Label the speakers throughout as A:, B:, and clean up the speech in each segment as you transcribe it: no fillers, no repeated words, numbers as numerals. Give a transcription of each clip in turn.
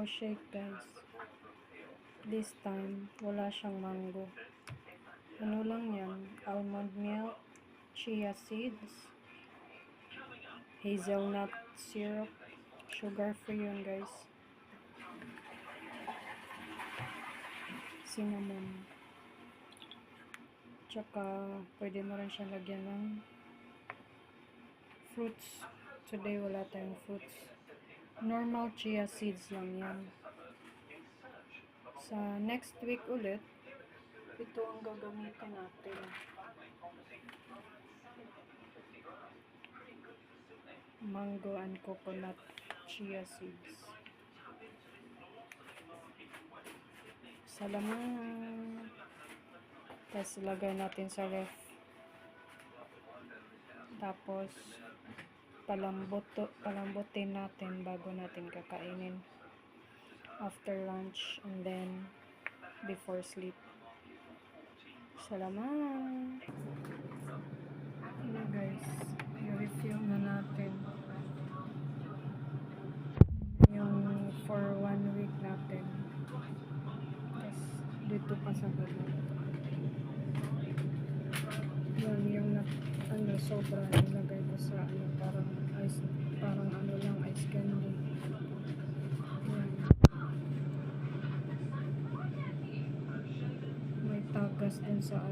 A: mango shake, guys. This time, wala siyang mango. Ano lang yan? Almond milk, chia seeds, hazelnut syrup, sugar free yun, guys. Cinnamon. Tsaka, pwede mo rin siya lagyan ng fruits. Today, wala tayong fruits. Normal chia seeds lang yan. Sa next week ulit, ito ang gagamitin natin. Mango and coconut chia seeds. Salamat. Tapos ilagay natin sa ref. Tapos palambutin natin bago natin kakainin. After lunch and then before sleep. Salamat. Ano guys, i-refill na natin yung for 1 week natin. Tapos dito pa sa baba. Yan yung sobra nilagay ko sa parang ano lang ice candy. Yan. May tagas din sa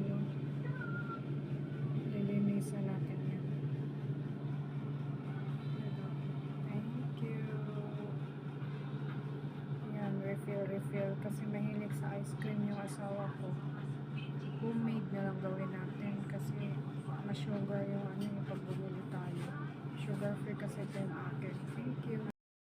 A: lilinisan natin yan. Thank you. Yan, refill kasi mahilig sa ice cream yung asawa ko. Homemade na lang gawin natin kasi ma-sugar yung yung pag bumili tayo. Sugar free kasi din akin. Thank you.